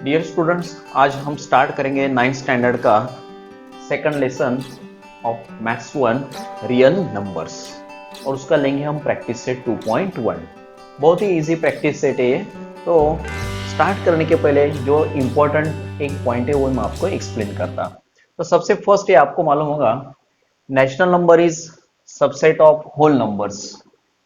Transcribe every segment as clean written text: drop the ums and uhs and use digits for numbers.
Dear students, आज हम start करेंगे 9th स्टैंडर्ड का second lesson of maths 1 real numbers और उसका लेंगे हम प्रैक्टिस सेट 2.1। बहुत ही इजी प्रैक्टिस सेट है ये। तो स्टार्ट करने के पहले जो इम्पोर्टेंट एक पॉइंट है वो मैं आपको एक्सप्लेन करता। तो सबसे फर्स्ट ये आपको मालूम होगा, natural number is subset of whole numbers,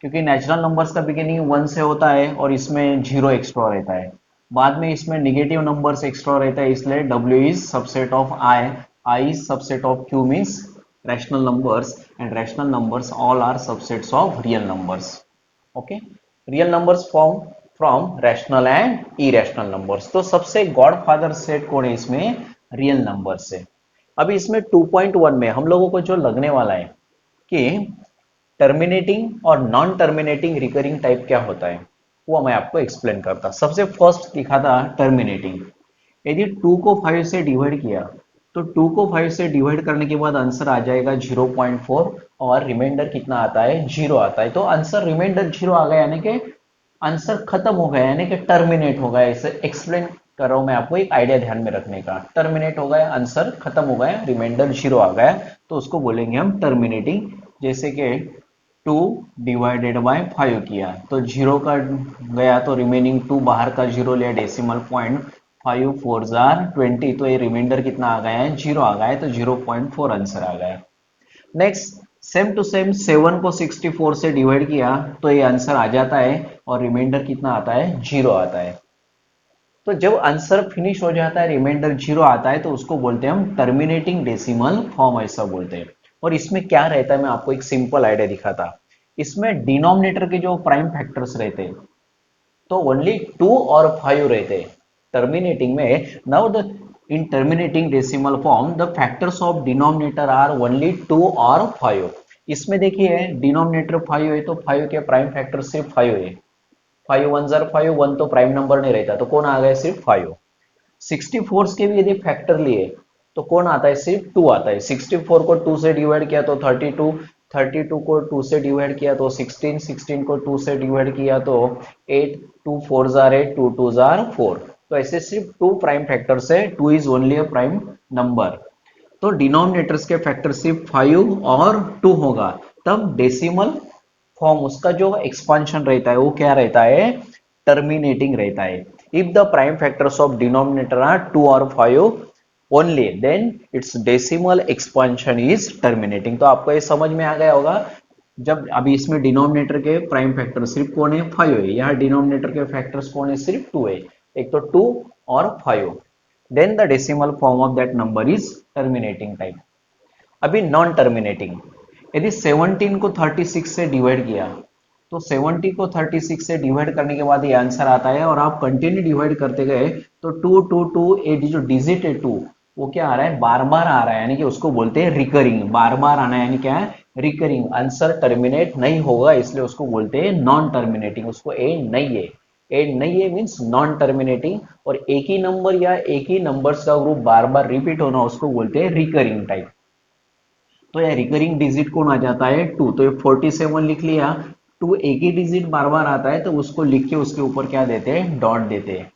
क्योंकि नेचुरल नंबर्स का बिगिनिंग 1 से होता है और इसमें 0 एक्स्ट्रा रहता है। बाद में इसमें निगेटिव नंबर्स एक्स्ट्रा रहता है, इसलिए W is subset of I is subset of Q means rational numbers, and rational numbers all are subsets of real numbers. Okay, real numbers form from rational and irrational numbers. तो सबसे God father set कौन है इसमें? Real number से। अभी इसमें 2.1 में हम लोगों को जो लगने वाला है कि टर्मिनेटिंग और नॉन टर्मिनेटिंग रिकरिंग टाइप क्या होता है, वो मैं आपको एक्सप्लेन करता। सबसे फर्स्ट दिखा था टर्मिनेटिंग। यदि 2 को 5 से डिवाइड किया तो 2 को 5 से डिवाइड करने के बाद आंसर आ जाएगा 0.4 और रिमाइंडर कितना आता है? 0 आता है। तो आंसर रिमाइंडर 0 आ गया, यानी कि आंसर खत्म हो गया, यानी कि टर्मिनेट हो गया। इसे एक्सप्लेन कर रहा हूं मैं आपको, एक आइडिया ध्यान में रखने का। टर्मिनेट हो गया, आंसर खत्म हो गया, रिमाइंडर 0 आ गया, तो उसको बोलेंगे हम टर्मिनेटिंग। जैसे कि 2 डिवाइडेड बाय 5 किया तो 0 का गया तो रिमेनिंग 2 बाहर का 0 लिया डेसिमल पॉइंट, 5 4 जार 20, तो ये रिमाइंडर कितना आ गया है? 0 आ गया है, तो 0.4 आंसर आ गया। नेक्स्ट, सेम टू सेम 7 को 64 से डिवाइड किया तो ये आंसर आ जाता है और रिमाइंडर कितना आता है? 0 आता है। तो जब आंसर फिनिश हो जाता है, रिमाइंडर 0 आता है, तो उसको बोलते हैं हम टर्मिनेटिंग डेसिमल फॉर्म, ऐसा बोलते हैं। और इसमें क्या रहता है, मैं आपको एक सिंपल आइडिया दिखाता। इसमें डिनोमिनेटर के जो प्राइम फैक्टर्स रहते हैं तो ओनली 2 और 5 रहते हैं टर्मिनेटिंग में। Now the in terminating decimal form the factors of denominator are only 2 और 5। इसमें देखिए डिनोमिनेटर 5 है तो 5 के प्राइम फैक्टर सिर्फ 5 है। 5 1 जार 5, 1 तो प्राइम नंबर नहीं रहता, तो कौन आ गया? सिर्फ 5। 64 के भी यदि फैक्टर लिए तो कौन आता है? सिर्फ 2 आता है। 64 को 2 से डिवाइड किया तो 32, 32 को 2 से डिवाइड किया तो 16, 16 को 2 से डिवाइड किया तो 8, 2 4 जार 8, 2 2 जार 4। तो ऐसे सिर्फ 2 प्राइम फैक्टर से 2 is only a prime number. तो डिनोमिनेटर्स के फैक्टर सिर्फ 5 और 2 होगा। तब डेसिमल फॉर्म उसका जो एक्सपांशन रहता है वो क्या रहता है? टर्मिनेटिंग रहता है। If the prime factors of denominator are 2 और 5 only, then its decimal expansion is terminating. तो आपको ये समझ में आ गया होगा। जब अभी इसमें डिनोमिनेटर के प्राइम फैक्टर सिर्फ कौन है? 5 है। यहाँ डिनोमिनेटर के फैक्टर्स कौन है? सिर्फ 2 है। एक तो 2 और 5, then the decimal form of that number is terminating type. अभी नॉन टर्मिनेटिंग, यदि 17 को 36 से डिवाइड किया तो 70 को 36 से डिवाइड करने के बाद ये आंसर आता है, और आप कंटिन्यू डिवाइड करते गए तो 2 2 2 ये जो डिजिट है 2, वो क्या आ रहा है? बार बार आ रहा है, यानी कि उसको बोलते हैं रिकरिंग। बार बार आना यानी क्या है? रिकरिंग। आंसर टर्मिनेट नहीं होगा, इसलिए उसको बोलते हैं नॉन टर्मिनेटिंग। उसको एंड नहीं है, एंड नहीं है मीन्स नॉन टर्मिनेटिंग। और एक ही नंबर या एक ही नंबर्स का ग्रुप बार बार रिपीट होना उसको बोलते हैं रिकरिंग टाइप। तो यह रिकरिंग डिजिट कौन आ जाता है? 2। तो ये 47 लिख लिया। 2 एक ही डिजिट बार बार आता है तो उसको लिख के उसके ऊपर क्या देते हैं? डॉट देते हैं।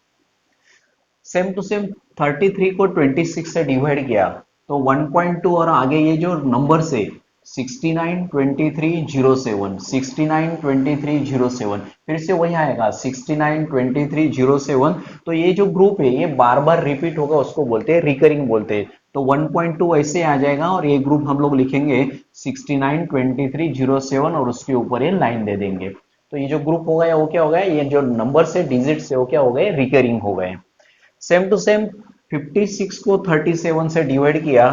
सेम टू सेम 33 को 26 से डिवाइड किया तो 1.2 और आगे ये जो नंबर से 69 23 07, 69 23 07, फिर से वही आएगा 69 23 07। तो ये जो ग्रुप है ये बार बार रिपीट होगा, उसको बोलते हैं रिकरिंग बोलते हैं। तो 1.2 ऐसे आ जाएगा और ये ग्रुप हम लोग लिखेंगे 69 23 07 और उसके ऊपर ये लाइन दे देंगे। तो ये जो ग्रुप हो गया वो क्या हो गया? ये जो नंबर से डिजिट से वो क्या हो गए? रिकरिंग हो गए। सेम टू सेम 56 को 37 से डिवाइड किया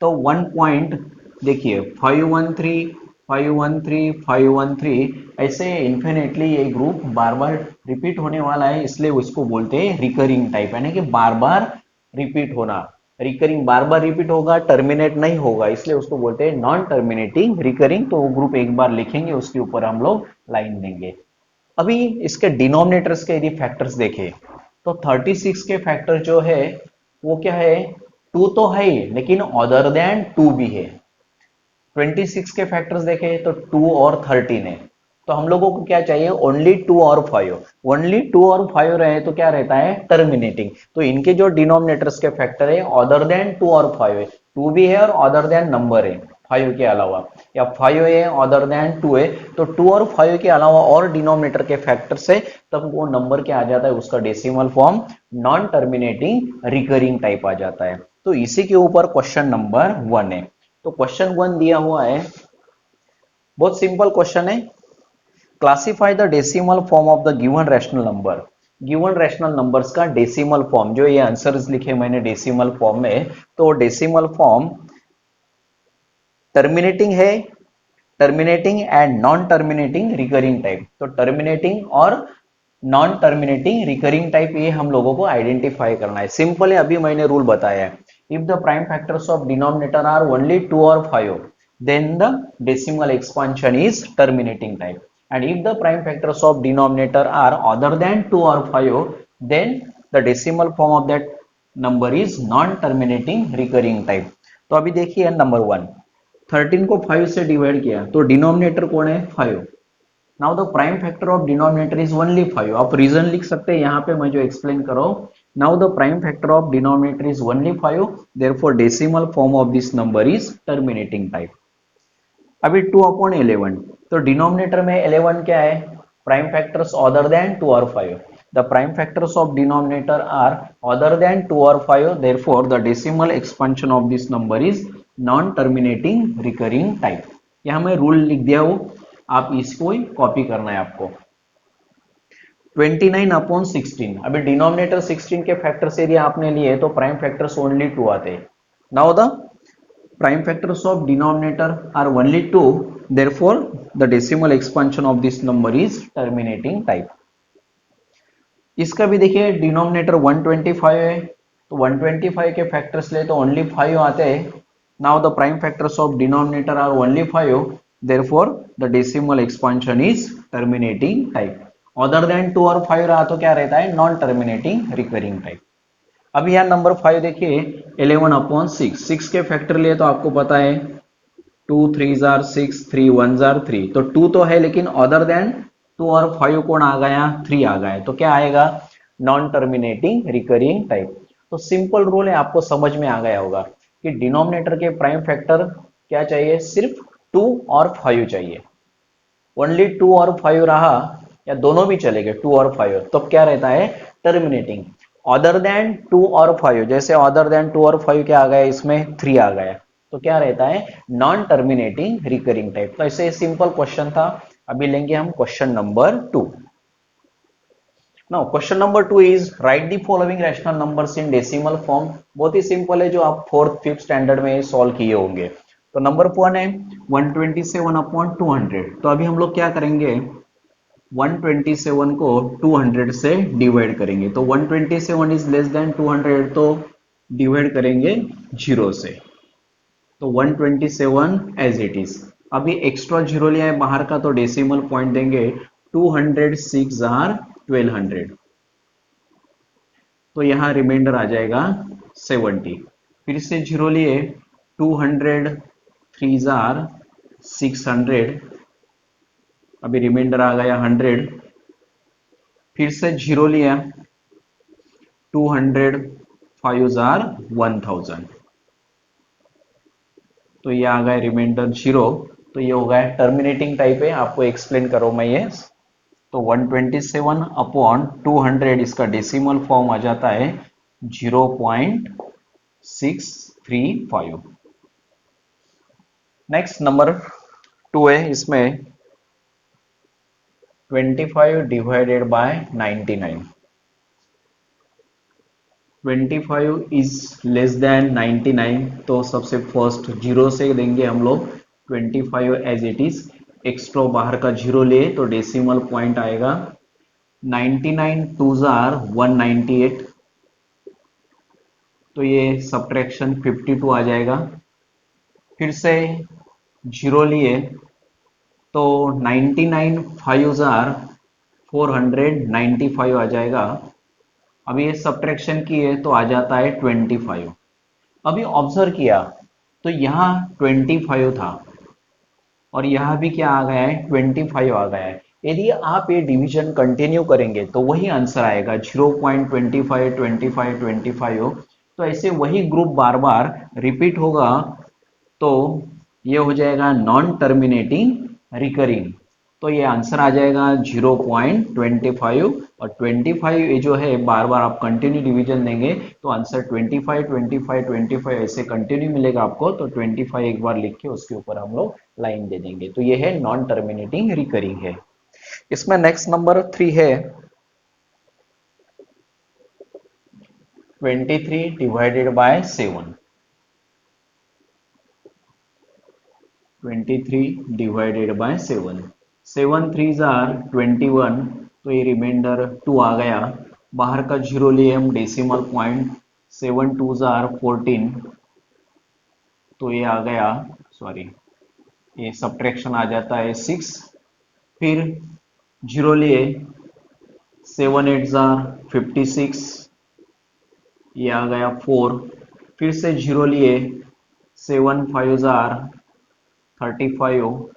तो 1 पॉइंट, देखिए 513 513 513, ऐसे इन्फिनेटली ये ग्रुप बार बार रिपीट होने वाला है, इसलिए उसको बोलते हैं रिकरिंग टाइप, यानी कि बार बार रिपीट होना। रिकरिंग बार बार रिपीट होगा, टर्मिनेट नहीं होगा, इसलिए उसको बोलते हैं नॉन टर्मिनेटिंग रिकरिंग। तो वो ग्रुप एक बार लिखेंगे, उसके ऊपर हम लोग लाइन देंगे। अभी इसके डिनोमिनेटर्स के यदि फैक्टर्स देखें तो 36 के फैक्टर जो है वो क्या है? 2 तो है ही, लेकिन अदर देन 2 भी है। 26 के फैक्टर्स देखें तो 2 और 13 है। तो हम लोगों को क्या चाहिए, ओनली 2 और 5। ओनली 2 और 5 रहे तो क्या रहता है, टर्मिनेटिंग। तो इनके जो डिनोमिनेटर्स के फैक्टर है अदर देन 2 और 5 है, 2 भी है और अदर देन नंबर है 5 के अलावा, या 5 है अदर देन 2 है, तो 2 और 5 के अलावा और डिनोमिनेटर के फैक्टर से तब वो नंबर क्या आ जाता है, उसका decimal form non terminating recurring type आ जाता है। तो इसी के ऊपर क्वेश्चन नंबर 1 है। तो क्वेश्चन 1 दिया हुआ है, बहुत सिंपल क्वेश्चन है। Classify the decimal form of the given rational number. Given rational numbers का डेसिमल फॉर्म, जो ये आंसर्स लिखे मैंने डेसिमल फॉर्म में, तो डेसिमल फॉर्म टर्मिनेटिंग है, terminating and non terminating recurring type. तो टर्मिनेटिंग और नॉन टर्मिनेटिंग रिकरिंग टाइप ये हम लोगों को आइडेंटिफाई करना है। सिंपल है, अभी मैंने रूल बताया है। If the prime factors of denominator are only 2 और 5, then the decimal expansion is terminating type, and if the prime factors of denominator are other than 2 or 5, then the decimal form of that number is non terminating recurring type। तो अभी देखिए number 1, 13 को 5 से divide किया तो denominator कौन है, 5। Now the prime factor of denominator is only 5। आप रीजन लिख सकते हैं यहाँ पे, मैं जो एक्सप्लेन करो। Now the prime factor of denominator is only 5, therefore decimal form of this number is terminating type. अभी 2/11, तो डिनोमिनेटर में 11 क्या है, प्राइम फैक्टर्स अदर देन 2 और 5। The prime factors of denominator are other than 2 और 5, therefore the decimal expansion of this number is non terminating recurring type. यहां मैं rule लिख दिया हूं, आप इसको ही कॉपी करना है आपको। 29/16, अभी डिनोमिनेटर 16 के फैक्टर्स यदि आपने लिए तो प्राइम फैक्टर्स ओनली 2 आते हैं। Now the prime factors of denominator are only 2, therefore the decimal expansion of this number is terminating type। इसका भी देखिए डिनोमिनेटर 125 है, तो 125 के फैक्टर्स ले तो ओनली 5 आते हैं। Now the prime factors of denominator are only 5, therefore the decimal expansion is terminating type। Other than 2 और 5 रहा तो क्या रहता है, नॉन टर्मिनेटिंग रिकरिंग टाइप। अब यहाँ नंबर 5 देखिए, 11/6, 6 के फैक्टर लिए तो आपको पता है 2 3 जार 6, 3 1 जार 3, तो 2 तो है लेकिन अदर देन 2 और 5 कौन आ गया, 3 आ गया, तो क्या आएगा, नॉन टर्मिनेटिंग रिकरिंग टाइप। तो सिंपल रूल है, आपको समझ में आ गया होगा कि डिनोमिनेटर के प्राइम फैक्टर क्या चाहिए, सिर्फ 2 और 5 चाहिए। ओनली 2 और 5 रहा या दोनों भी चलेंगे 2 और 5, तो क्या रहता है, टर्मिनेटिंग। अदर देन 2 और 5, जैसे अदर देन 2 और 5 क्या आ गया, इसमें 3 आ गया, तो क्या रहता है, नॉन टर्मिनेटिंग रिकरिंग टाइप। तो ऐसे सिंपल क्वेश्चन था। अभी लेंगे हम question number 2। Now question number 2 is right the following rational numbers in decimal form. बहुत ही सिंपल है, जो आप 4th 5th स्टैंडर्ड में सॉल्व किए होंगे। तो नंबर 1 है 127/200। तो अभी हम लोग क्या करेंगे, 127 को 200 से डिवाइड करेंगे। तो 127 इज लेस देन 200, तो डिवाइड करेंगे 0 से, तो 127 एज इट इज। अभी एक्स्ट्रा जीरो लिया है बाहर का, तो डेसिमल पॉइंट देंगे 206 जार 1200, तो यहां रिमाइंडर आ जाएगा 70। फिर से जीरो लिए 203 जार 600, अभी रिमाइंडर आ गया 100। फिर से जीरो लिया 205 जार 1000, तो ये आ गया रिमाइंडर 0। तो ये हो गया टर्मिनेटिंग टाइप है, आपको एक्सप्लेन करो मैं ये। तो 127/200 इसका डेसिमल फॉर्म आ जाता है 0.635। नेक्स्ट नंबर 2 है, इसमें 25 divided by 99। 25 is less than 99, तो सबसे फर्स्ट जीरो से देंगे हम लोग 25 एज इट इज। एक्स्ट्रा बाहर का जीरो ले तो डेसिमल पॉइंट आएगा 99 2 जार 198, तो ये सब्ट्रैक्शन 52 आ जाएगा। फिर से जीरो लिए तो 99 5 जार 495 आ जाएगा। अभी ये सब्ट्रैक्शन किए तो आ जाता है 25। अभी ऑब्जर्व किया तो यहाँ 25 था, और यहाँ भी क्या आ गया है 25 आ गया है। यदि आप ये डिवीजन कंटिन्यू करेंगे तो वही आंसर आएगा 0.25 25 25। तो ऐसे वही ग्रुप बार बार रिपीट होगा तो ये हो जाएगा नॉन टर्मिनेटिंग रिकरिंग। तो ये आंसर आ जाएगा 0.25 और 25 ये जो है बार बार आप कंटिन्यू डिवीजन देंगे तो आंसर 25 25 25 ऐसे कंटिन्यू मिलेगा आपको। तो 25 एक बार लिख के उसके ऊपर हम लोग लाइन दे देंगे। तो ये है नॉन टर्मिनेटिंग रिकरिंग है। इसमें नेक्स्ट नंबर 3 है 23 divided by 7। 23 divided by 7। 7 3 are 21। तो ये रिमाइंडर 2 आ गया। बाहर का जीरो लिए हम डेसिमल पॉइंट। 7 2 आर 14। तो ये आ गया, सॉरी ये सब्ट्रैक्शन आ जाता है 6। फिर जीरो लिए 7 8 आर 56। ये आ गया 4। फिर से जीरो लिए 7 5 आर 35।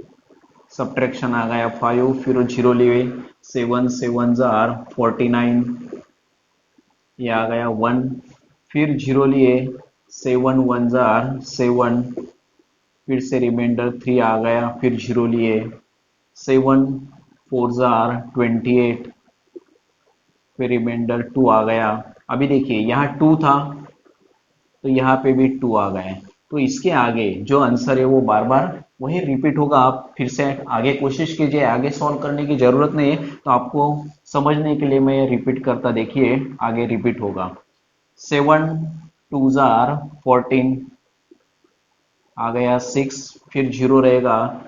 सब्ट्रैक्शन आ गया 5। फिर जीरो लिए 7 7 आर 49। ये आ गया 1। फिर जीरो लिए 7 1 आर 7। फिर से रिमाइंडर 3 आ गया। फिर जीरो लिए 7 4 आर 28। फिर रिमाइंडर 2 आ गया। अभी देखिए यहाँ 2 था तो यहाँ पे भी 2 आ गए। तो इसके आगे जो आंसर है वो बार बार वही रिपीट होगा। आप फिर से आगे कोशिश कीजिए, आगे सॉल्व करने की जरूरत नहीं है। तो आपको समझने के लिए मैं रिपीट करता, देखिए आगे रिपीट होगा। 7 2 आर 14 आ गया 6। फिर जीरो रहेगा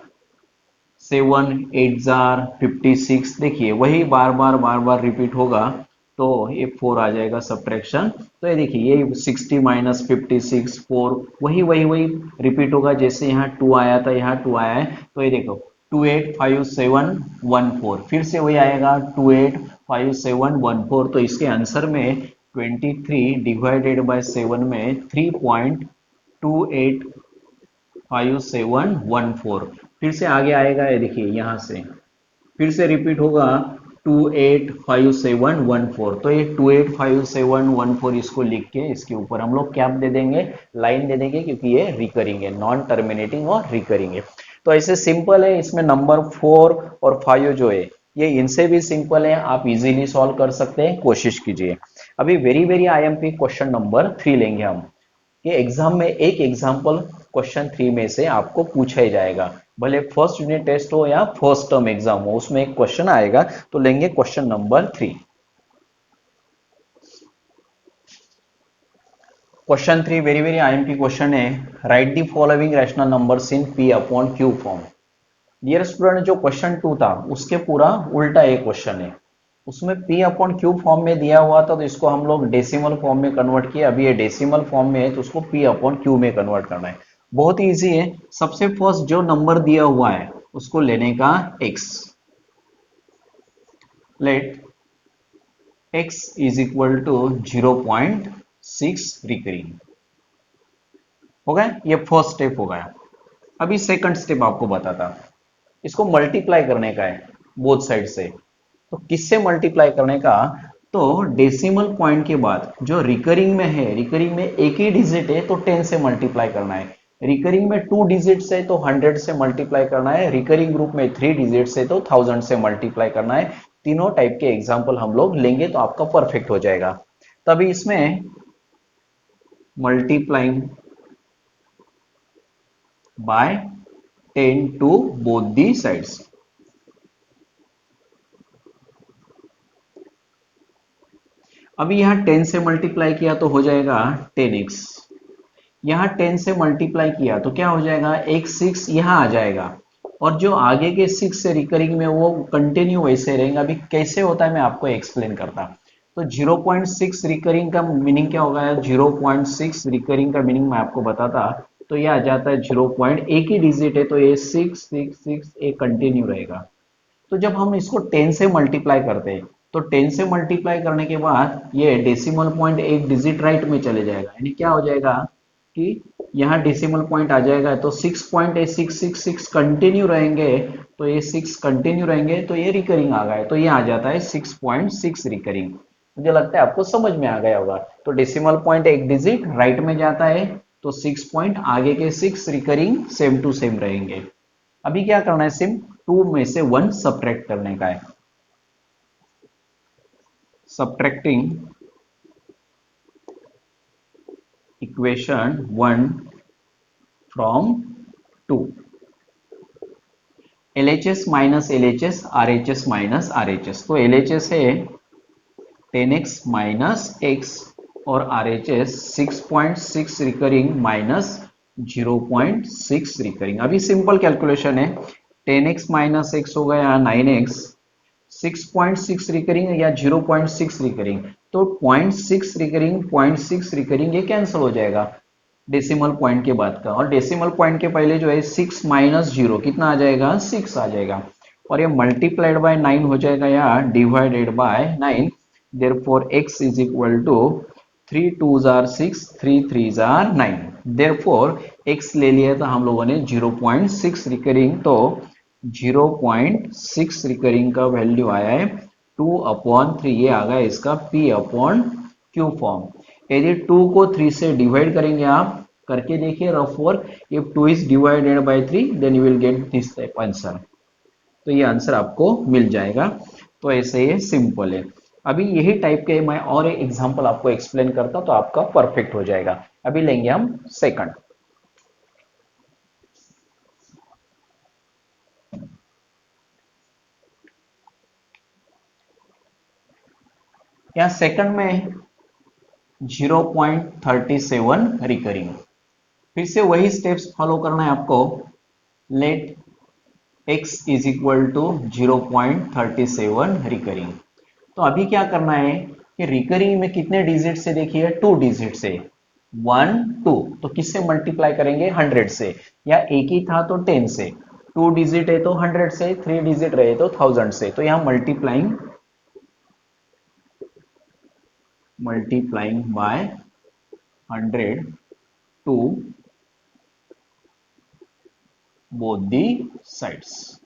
7 8 जार 56। देखिए वही बार बार रिपीट होगा तो ये 4 आ जाएगा सब्ट्रैक्शन। तो ये देखिए ये 60 माइनस 56 4 वही रिपीट होगा। जैसे यहाँ 2 आया था यहाँ 2 आया है। तो ये देखो 2 8 5 7 1 4 फिर से वही आएगा 2 8 5 7 1 4। तो इसके आंसर में 23 डिवाइडेड बाय 7 में 3.285714। फिर से आगे आएगा, ये देखिए यहाँ से फिर से रिपीट होगा 285714। तो ये 285714 इसको लिख के इसके ऊपर हम लोग क्या दे देंगे, लाइन दे देंगे, क्योंकि ये रिकरिंग है, नॉन टर्मिनेटिंग और रिकरिंग है। तो ऐसे सिंपल है। इसमें नंबर 4 और 5 जो है ये इनसे भी सिंपल है, आप इजीली सॉल्व कर सकते हैं, कोशिश कीजिए। अभी very very IMP question number 3 लेंगे हम। ये एग्जाम में एक एग्जाम्पल क्वेश्चन 3 में से आपको पूछा ही जाएगा, भले फर्स्ट यूनिट टेस्ट हो या फर्स्ट टर्म एग्जाम हो, उसमें एक क्वेश्चन आएगा। तो लेंगे question number 3। Question 3 very very IMP question है। Write the following rational numbers in P upon Q form. Dear student, जो क्वेश्चन 2 था उसके पूरा उल्टा एक क्वेश्चन है। उसमें P अपॉन Q फॉर्म में दिया हुआ था तो इसको हम लोग डेसिमल फॉर्म में कन्वर्ट किया। अभी ये डेसिमल फॉर्म में है तो उसको P अपॉन Q में कन्वर्ट करना है। बहुत ही ईजी है। सबसे फर्स्ट जो नंबर दिया हुआ है उसको लेने का x। Let x is equal to 0.6 recurring हो गया। ये फर्स्ट स्टेप हो गया। अभी सेकंड स्टेप आपको बताता, इसको मल्टीप्लाई करने का है बोथ साइड से। तो किससे मल्टीप्लाई करने का, तो डेसिमल पॉइंट के बाद जो रिकरिंग में है, रिकरिंग में एक ही डिजिट है तो 10 से मल्टीप्लाई करना है। रिकरिंग में 2 डिजिट्स है तो 100 से मल्टीप्लाई करना है। रिकरिंग ग्रुप में 3 डिजिट्स है तो 1000 से मल्टीप्लाई करना है। तीनों टाइप के एग्जाम्पल हम लोग लेंगे तो आपका परफेक्ट हो जाएगा। तभी इसमें multiplying by 10 to both the sides. अभी यहां 10 से मल्टीप्लाई किया तो हो जाएगा 10x। यहां 10 से मल्टीप्लाई किया तो क्या हो जाएगा, एक 6 यहां आ जाएगा। और जो आगे के 6 से रिकरिंग में वो कंटिन्यू वैसे रहेंगे। अभी कैसे होता है मैं आपको एक्सप्लेन करता। तो 0.6 रिकरिंग का मीनिंग क्या होगा, 0.6 रिकरिंग का मीनिंग मैं आपको बताता। तो ये आ जाता है 0. एक ही डिजिट है तो ये 6 6 6 एक कंटिन्यू रहेगा। तो जब हम इसको 10 से मल्टीप्लाई करते हैं तो 10 से मल्टीप्लाई करने के बाद ये डेसिमल पॉइंट एक डिजिट राइट में चले जाएगा। यानी क्या हो जाएगा कि यहाँ डेसिमल पॉइंट आ जाएगा, तो 6.8666 कंटिन्यू रहेंगे, तो ये 6 कंटिन्यू रहेंगे, तो ये रिकरिंग आ गया, तो ये आ जाता है 6.6 रिकरिंग। मुझे लगता है आपको समझ में आ गया होगा। तो डेसिमल पॉइंट एक डिजिट राइट में जाता है, तो 6 पॉइंट आगे के 6 रिकरिंग सेम टू सेम रहेंगे। अभी क्या करना है, सिम 2 में से 1 सब्ट्रैक्ट करने का है। Subtracting equation 1 from 2, LHS minus LHS, RHS minus RHS। तो LHS है 10x माइनस x और RHS 6.6 रिकरिंग माइनस 0.6 रिकरिंग। अभी सिंपल कैलकुलेशन है, 10x माइनस x हो गया 9x, 6.6 रिकरिंग या 0.6 रिकरिंग, तो 0.6 रिकरिंग 0.6 रिकरिंग ये कैंसिल हो जाएगा डेसिमल पॉइंट के बाद का, और डेसिमल पॉइंट के पहले जो है 6 माइनस 0 कितना आ जाएगा, 6 आ जाएगा, और ये मल्टीप्लाइड बाय 9 हो जाएगा या divided by 9। therefore x is equal to 3 2s are 6, 3 3s are 9। therefore x ले लिया था हम लोगों ने 0.6 रिकरिंग, तो 0.6 रिकरिंग का वैल्यू आया है 2/3, ये आ गया इसका P/Q फॉर्म। यदि 2 को 3 से डिवाइड करेंगे, आप करके देखिए rough work, if 2 is divided by 3 then you will get this type answer, तो ये आंसर आपको मिल जाएगा। तो ऐसे ये सिंपल है। अभी यही टाइप के मैं और एक एग्जांपल आपको एक्सप्लेन करता तो आपका परफेक्ट हो जाएगा। अभी लेंगे हम सेकंड। यहाँ सेकंड में 0.37 रिकरिंग, फिर से वही स्टेप्स फॉलो करना है आपको। Let x is equal to 0.37 recurring. तो अभी क्या करना है कि रिकरिंग में कितने डिजिट से, देखिए 2 डिजिट से, 1 2, तो किससे मल्टीप्लाई करेंगे, 100 से, या एक ही था तो 10 से, 2 डिजिट है तो 100 से, 3 डिजिट रहे तो 1000 से, तो यहाँ multiplying by 100 to both the sides.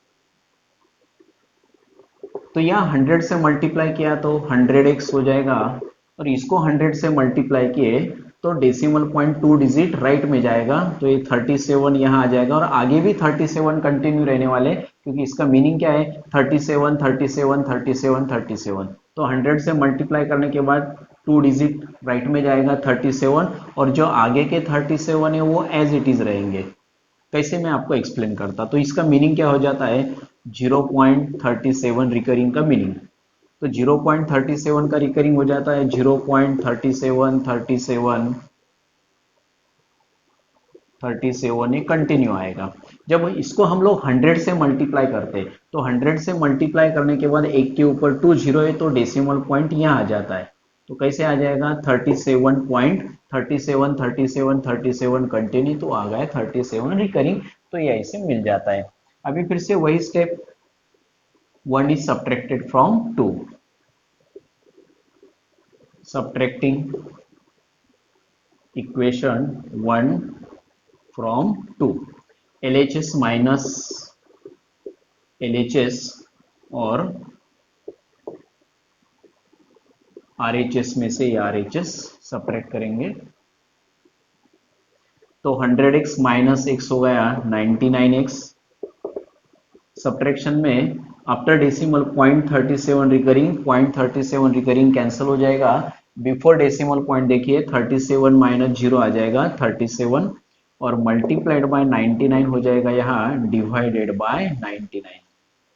तो यहाँ 100 से मल्टीप्लाई किया तो 100x हो जाएगा, और इसको 100 से मल्टीप्लाई किए तो डेसिमल पॉइंट 2 डिजिट राइट में जाएगा, तो ये 37 यहाँ आ जाएगा, और आगे भी 37 कंटिन्यू रहने वाले, क्योंकि इसका मीनिंग क्या है, 37 37 37 37। तो 100 से मल्टीप्लाई करने के बाद 2 डिजिट राइट में जाएगा 37, और जो आगे के 37 है वो एज इट इज रहेंगे। कैसे, मैं आपको एक्सप्लेन करता। तो इसका मीनिंग क्या हो जाता है, 0.37 रिकरिंग का मीनिंग, तो 0.37 का रिकरिंग हो जाता है 0.37 37 37, ये कंटिन्यू आएगा। जब इसको हम लोग 100 से मल्टीप्लाई करते, तो 100 से मल्टीप्लाई करने के बाद एक के ऊपर 2 जीरो है, तो डेसिमल पॉइंट यहाँ आ जाता है, तो कैसे आ जाएगा 37 37 कंटिन्यू, तो आ गया 37 रिकरिंग, तो ये ऐसे मिल जाता है। अभी फिर से वही step, 1 is subtracted from 2, subtracting equation 1 from 2, LHS minus LHS और RHS में से RHS सब्ट्रैक्ट करेंगे, तो 100x माइनस x हो गया 99x। सब्ट्रैक्शन में after decimal 0.37 recurring, 0.37 recurring cancel हो जाएगा। बिफोर डेसिमल पॉइंट देखिए 37 माइनस 0 आ जाएगा 37, और मल्टीप्लाइड बाय 99 हो जाएगा यहाँ डिवाइडेड बाय 99।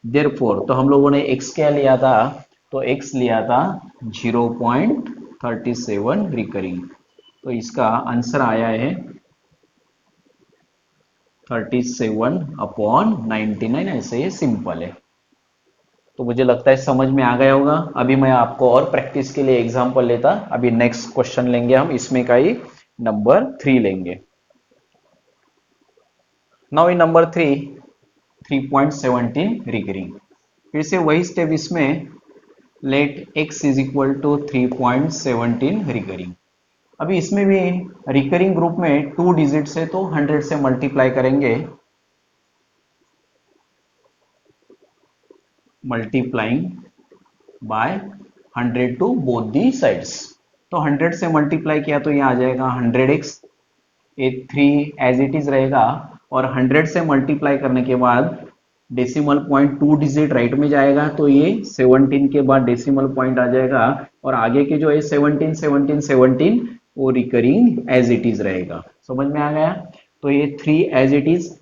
देयरफॉर तो हम लोगों ने x क्या लिया था, तो x लिया था 0.37 रिकरिंग, तो इसका आंसर आया है 37/99। ऐसे ये सिंपल है। तो मुझे लगता है समझ में आ गया होगा। अभी मैं आपको और प्रैक्टिस के लिए एग्जांपल लेता, अभी नेक्स्ट क्वेश्चन लेंगे हम, इसमें का ही नंबर 3 लेंगे। नाउ इन नंबर 3 3.17 रिकरिंग, फिर से वही स्टेप इसमें, let x is equal to 3.17 recurring. अभी इसमें भी रिकरिंग ग्रुप में 2 डिजिट से तो 100 से मल्टीप्लाई करेंगे, multiplying by 100 to both the sides. तो 100 से मल्टीप्लाई किया तो ये आ जाएगा 100x, ये 3 एज इट इज रहेगा, और 100 से मल्टीप्लाई करने के बाद डेसिमल पॉइंट 2 डिजिट राइट में जाएगा, तो ये 17 के बाद डेसिमल पॉइंट आ जाएगा, और आगे के जो है 17 17 17 वो रिकरिंग एज इट इज रहेगा। समझ में आ गया? तो ये 3 as it is,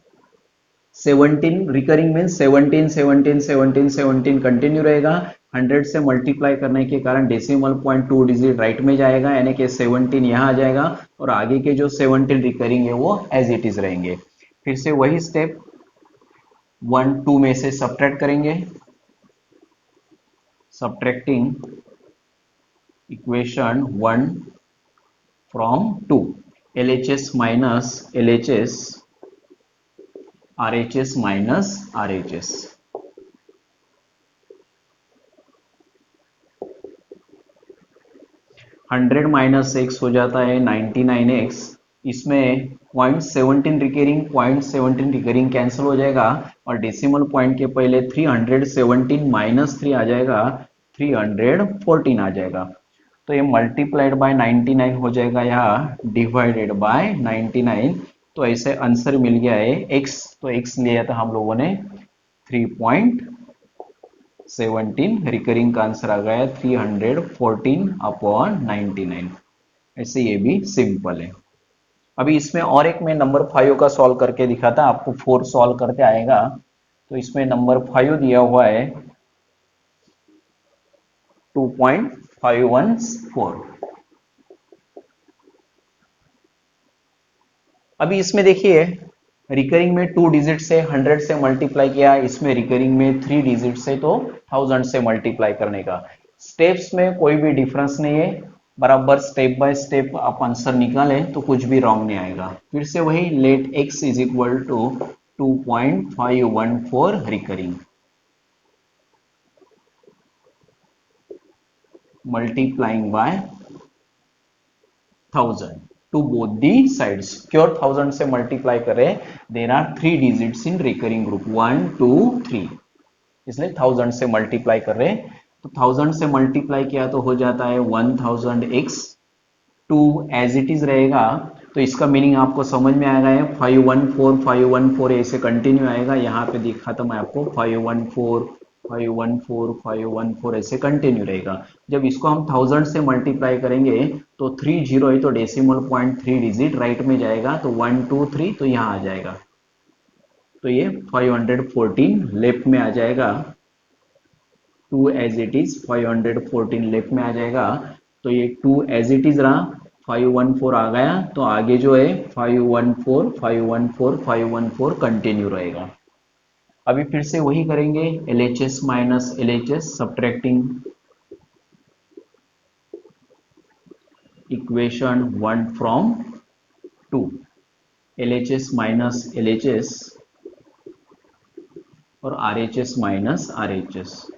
17 recurring mean 17 17 17 17 continue रहेगा। 100 से मल्टीप्लाई करने के कारण डेसिमल पॉइंट 2 डिजिट राइट में जाएगा, यानी कि 17 यहाँ आ जाएगा, और आगे के जो 17 रिकरिंग है वो एज इट इज रहेंगे। फिर से वही स्टेप, 1 2 में से सब्ट्रैक्ट करेंगे, subtracting equation 1 from 2, LHS minus LHS, RHS minus RHS। 100 minus x हो जाता है 99x, इसमें 0.17 रिकरिंग कैंसिल हो जाएगा, और डेसिमल पॉइंट के पहले 317 माइनस 3 आ जाएगा, 314 आ जाएगा। तो ये मल्टीप्लाइड बाय 99 हो जाएगा, यहाँ डिवाइडेड बाय 99। तो ऐसे आंसर मिल गया है x, तो x लिया था हम लोगों ने 3.17, रिकरिंग का आंसर आ गया 314/99। ऐसे ये भी सिंपल है। अभी इसमें और एक मैं नंबर 5 का सॉल्व करके दिखाता, आपको 4 सॉल्व करके आएगा। तो इसमें नंबर 5 दिया हुआ है 2.514। अभी इसमें देखिए रिकरिंग में 2 डिजिट से 100 से मल्टीप्लाई किया, इसमें रिकरिंग में 3 डिजिट से तो 1000 से मल्टीप्लाई करने का। स्टेप्स में कोई भी डिफरेंस नहीं है, बराबर स्टेप बाय स्टेप आप आंसर निकालें तो कुछ भी रॉन्ग नहीं आएगा। फिर से वही, let x is equal to 2.514 recurring multiplying by 1000 to both the sides. क्यों 1000 से मल्टीप्लाई करें? There are 3 digits in recurring group 1 2 3, इसलिए 1000 से मल्टीप्लाई कर रहे हैं। तो 1000 से मल्टीप्लाई किया तो हो जाता है 1000x, 2 एज इट इज रहेगा, तो इसका मीनिंग आपको समझ में आएगा है 514 514 ऐसे कंटिन्यू आएगा। यहाँ पे दिखा था मैं आपको 514 514 514 ऐसे कंटिन्यू रहेगा। जब इसको हम 1000 से मल्टीप्लाई करेंगे तो 30 है, तो डेसिमल पॉइंट 3 डिजिट राइट में जाएगा, तो 1 2 3 तो यहाँ आ जाएगा, तो ये 514 लेफ्ट में आ जाएगा, 2 एज इट इज 514 लेफ्ट में आ जाएगा। तो ये 2 एज इट इज रहा, 514 आ गया, तो आगे जो है 514 514 514 कंटिन्यू रहेगा। अभी फिर से वही करेंगे, LHS minus LHS, subtracting equation 1 from 2, LHS minus LHS और RHS माइनस RHS।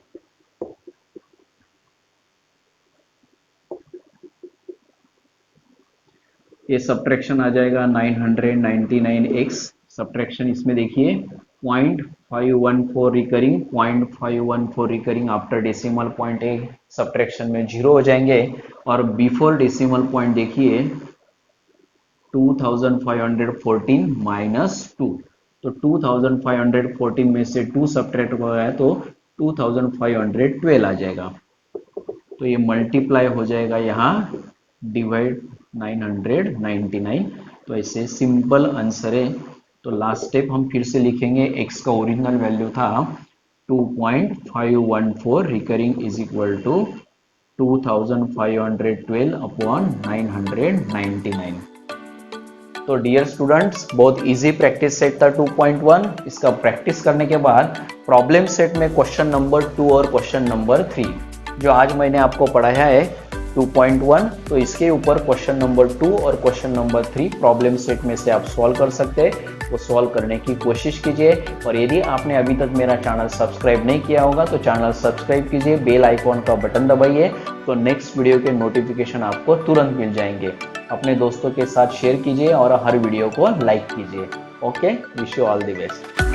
ये सब्ट्रैक्शन आ जाएगा 999x, सब्ट्रैक्शन इसमें देखिए 0.514 recurring 0.514 recurring after decimal point है, सब्ट्रैक्शन में 0 हो जाएंगे, और बिफोर डेसिमल पॉइंट देखिए 2514 माइनस 2, तो 2514 में से 2 सब्ट्रैक्ट हो गया तो 2512 आ जाएगा, तो ये मल्टीप्लाई हो जाएगा यहाँ डिवाइड 999। तो ऐसे सिंपल आंसर है। तो लास्ट स्टेप हम फिर से लिखेंगे, x का ओरिजिनल वैल्यू था 2.514 रिकरिंग इज इक्वल टू 2512/999। तो डियर स्टूडेंट्स, बहुत इजी प्रैक्टिस सेट था 2.1। इसका प्रैक्टिस करने के बाद प्रॉब्लम सेट में क्वेश्चन नंबर 2 और क्वेश्चन नंबर 3 जो आज मैंने आपको पढ़ाया है 2.1, तो इसके ऊपर क्वेश्चन नंबर 2 और क्वेश्चन नंबर 3 प्रॉब्लम सेट में से आप सॉल्व कर सकते हैं, वो सॉल्व करने की कोशिश कीजिए। और यदि आपने अभी तक मेरा चैनल सब्सक्राइब नहीं किया होगा तो चैनल सब्सक्राइब कीजिए, बेल आइकॉन का बटन दबाइए, तो नेक्स्ट वीडियो के नोटिफिकेशन आपको तुरंत मिल जाएंगे। अपने दोस्तों के साथ शेयर कीजिए और हर वीडियो को लाइक कीजिए। Okay, wish you all the best.